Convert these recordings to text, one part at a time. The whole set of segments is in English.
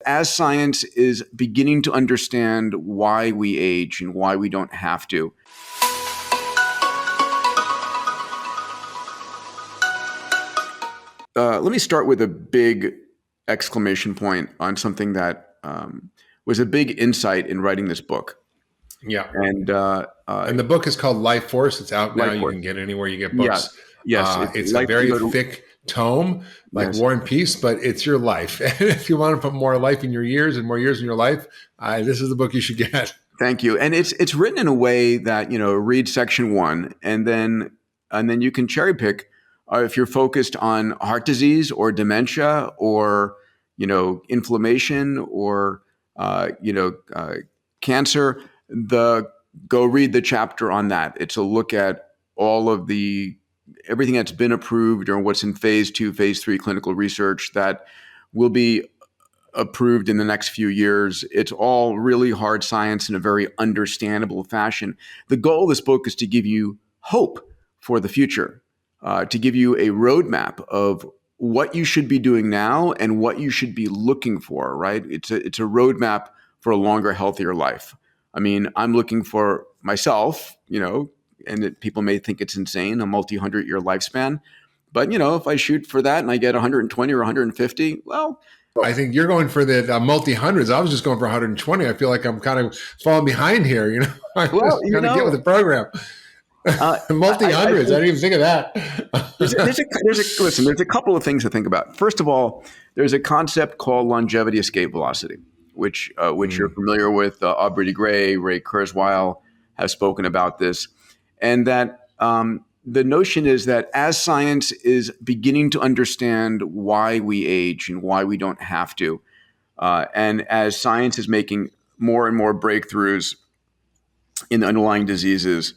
as science is beginning to understand why we age and why we don't have to. Let me start with a big exclamation point on something that was a big insight in writing this book. Yeah. And the book is called Life Force. It's out now. Life Force. You can get it anywhere you get books. Yes. It's a very thick tome, like War and Peace, but it's your life. And if you want to put more life in your years and more years in your life, this is the book you should get. Thank you. And it's written in a way that, read section 1 and then you can cherry pick if you're focused on heart disease or dementia or, inflammation or, cancer, go read the chapter on that. It's a look at all of everything that's been approved or what's in phase 2, phase 3 clinical research that will be approved in the next few years. It's all really hard science in a very understandable fashion. The goal of this book is to give you hope for the future, to give you a roadmap of what you should be doing now and what you should be looking for, right? It's a roadmap for a longer, healthier life. I mean, I'm looking for myself, and people may think it's insane, a multi-100-year lifespan. But, if I shoot for that and I get 120 or 150, well, I think you're going for the multi-hundreds. I was just going for 120. I feel like I'm kind of falling behind here, I just kind of get with the program. Multi-hundreds. I didn't even think of that. There's a couple of things to think about. First of all, there's a concept called longevity escape velocity, which you're familiar with. Aubrey de Grey, Ray Kurzweil have spoken about this. And that the notion is that as science is beginning to understand why we age and why we don't have to, and as science is making more and more breakthroughs in the underlying diseases,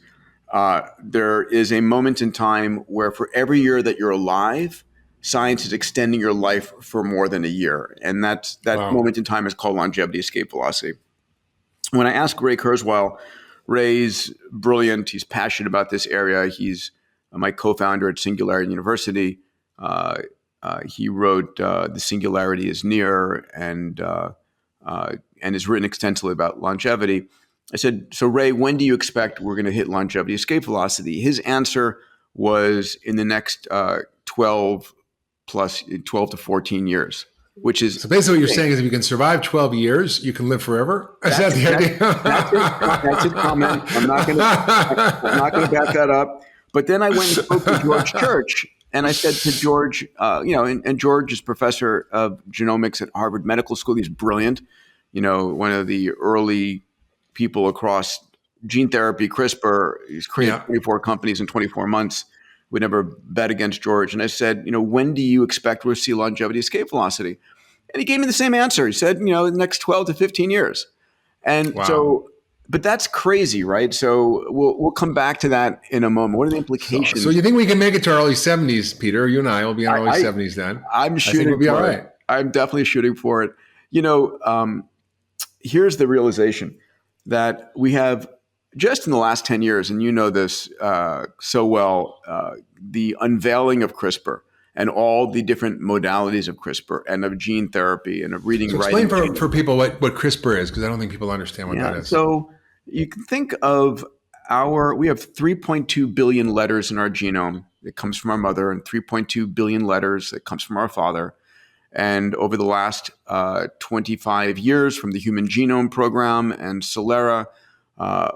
there is a moment in time where for every year that you're alive, science is extending your life for more than a year. And that moment in time is called longevity escape velocity. When I asked Ray Kurzweil, Ray's brilliant. He's passionate about this area. He's my co-founder at Singularity University. He wrote "The Singularity is Near" and has written extensively about longevity. I said, so Ray, when do you expect we're going to hit longevity escape velocity? His answer was in the next 12 to 14 years. Which is so basically what you're saying is if you can survive 12 years, you can live forever? Is that the idea? That's his comment. I'm not going to back that up. But then I went and spoke to George Church, and I said to George, and George is professor of genomics at Harvard Medical School. He's brilliant, one of the early people across gene therapy, CRISPR. He's created 24 companies in 24 months. We never bet against George. And I said, when do you expect we'll see longevity escape velocity? And he gave me the same answer. He said, the next 12 to 15 years. And so, but that's crazy, right? So we'll come back to that in a moment. What are the implications? So you think we can make it to our early 70s, Peter? You and I will be in our early 70s then. I'm shooting for it. We'll be all right. I'm definitely shooting for it. Here's the realization that we have just in the last 10 years, and you know this so well, the unveiling of CRISPR and all the different modalities of CRISPR and of gene therapy and of reading, writing. Explain for people what CRISPR is, because I don't think people understand what that is. So you can think of we have 3.2 billion letters in our genome that comes from our mother and 3.2 billion letters that comes from our father. And over the last 25 years from the Human Genome Program and Celera,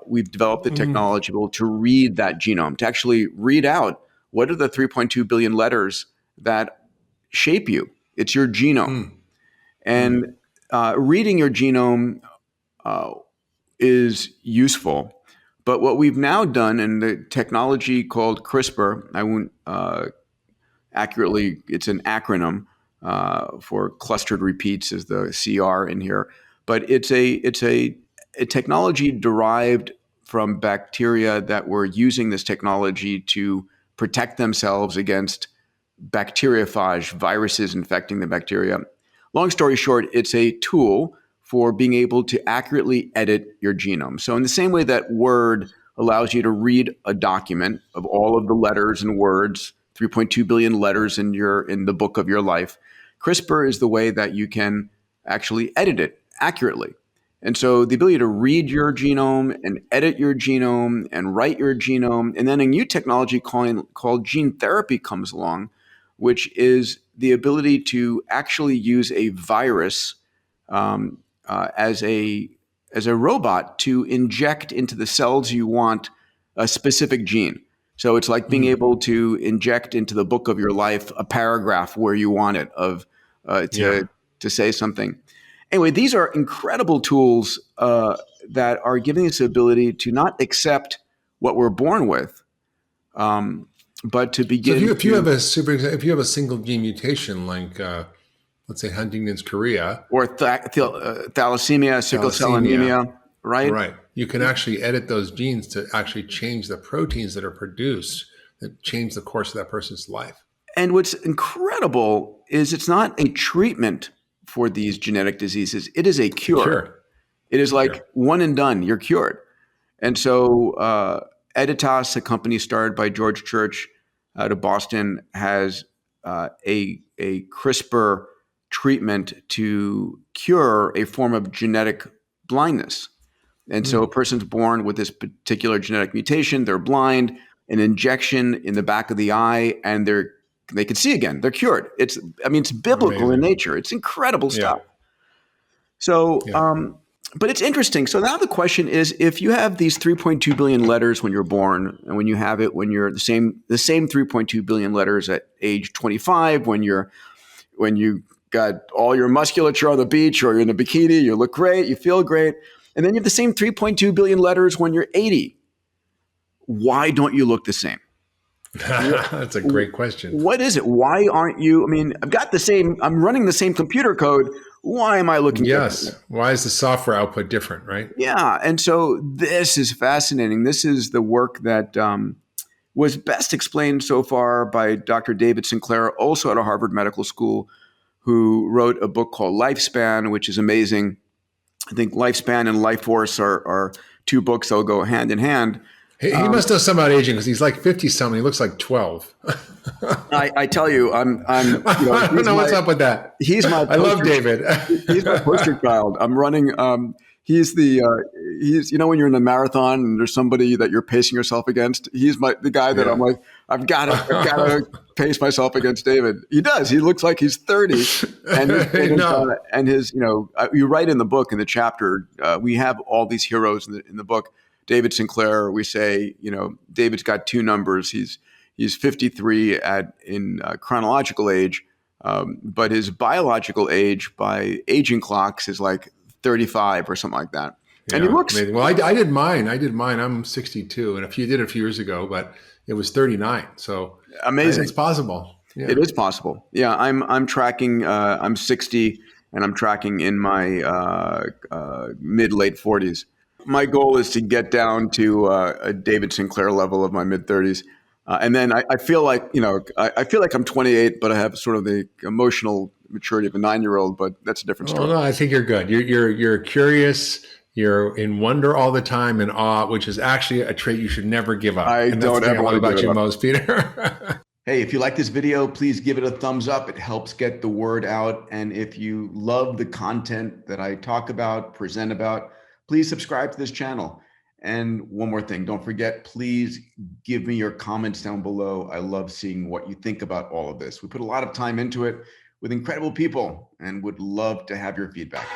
we've developed the technology to read that genome, to actually read out what are the 3.2 billion letters that shape you. It's your genome. And reading your genome is useful. But what we've now done, and the technology called CRISPR, I won't accurately, it's an acronym for clustered repeats is the CR in here. But it's a technology derived from bacteria that were using this technology to protect themselves against bacteriophage, viruses infecting the bacteria. Long story short, it's a tool for being able to accurately edit your genome. So in the same way that Word allows you to read a document of all of the letters and words, 3.2 billion letters in the book of your life, CRISPR is the way that you can actually edit it accurately. And so the ability to read your genome and edit your genome and write your genome, and then a new technology called gene therapy comes along, which is the ability to actually use a virus as a robot to inject into the cells you want a specific gene. So it's like being able to inject into the book of your life a paragraph where you want it to say something. Anyway, these are incredible tools that are giving us the ability to not accept what we're born with, but to begin. So if you have a single gene mutation, like let's say Huntington's chorea or thalassemia, sickle cell anemia, right? Right. You can actually edit those genes to actually change the proteins that are produced that change the course of that person's life. And what's incredible is it's not a treatment for these genetic diseases. It is a cure. It is like one and done. You're cured. And so Editas, a company started by George Church out of Boston, has a CRISPR treatment to cure a form of genetic blindness. And so a person's born with this particular genetic mutation, they're blind, an injection in the back of the eye, and they can see again. They're cured. It's biblical in nature. It's incredible stuff. So, but it's interesting. So now the question is, if you have these 3.2 billion letters when you're born, and when you have it when you're the same 3.2 billion letters at age 25, when you got all your musculature on the beach or you're in a bikini, you look great, you feel great, and then you have the same 3.2 billion letters when you're 80. Why don't you look the same? That's a great question. What is it? Why aren't you? I mean, I'm running the same computer code. Why am I looking different? Why is the software output different, right? Yeah. And so this is fascinating. This is the work that was best explained so far by Dr. David Sinclair, also at Harvard Medical School, who wrote a book called Lifespan, which is amazing. I think Lifespan and Life Force are two books that will go hand in hand. He must know something about aging because he's like 50 something. He looks like 12. I tell you, I don't know what's up with that. I love David. He's my poster child. I'm running. He's when you're in a marathon and there's somebody that you're pacing yourself against. He's the guy that I'm like, I've got to pace myself against David. He does. He looks like he's 30, and his you write in the book, in the chapter, we have all these heroes in the book. David Sinclair, we say, David's got two numbers. He's 53 in chronological age, but his biological age by aging clocks is like 35 or something like that. Yeah, and he looks amazing. Well, I did mine. I'm 62, and did a few years ago, but it was 39. So amazing. It's possible. Yeah. It is possible. Yeah, I'm tracking. I'm 60, and I'm tracking in my mid-late 40s. My goal is to get down to a David Sinclair level of my mid-30s. And then I feel like, I feel like I'm 28, but I have sort of the emotional maturity of a 9-year-old, but that's a different story. Oh, no, I think you're good. You're curious. You're in wonder all the time and awe, which is actually a trait you should never give up. I don't ever want to about you most, Peter. Hey, if you like this video, please give it a thumbs up. It helps get the word out. And if you love the content that I talk about, present about, please subscribe to this channel. And one more thing, don't forget, please give me your comments down below. I love seeing what you think about all of this. We put a lot of time into it with incredible people and would love to have your feedback.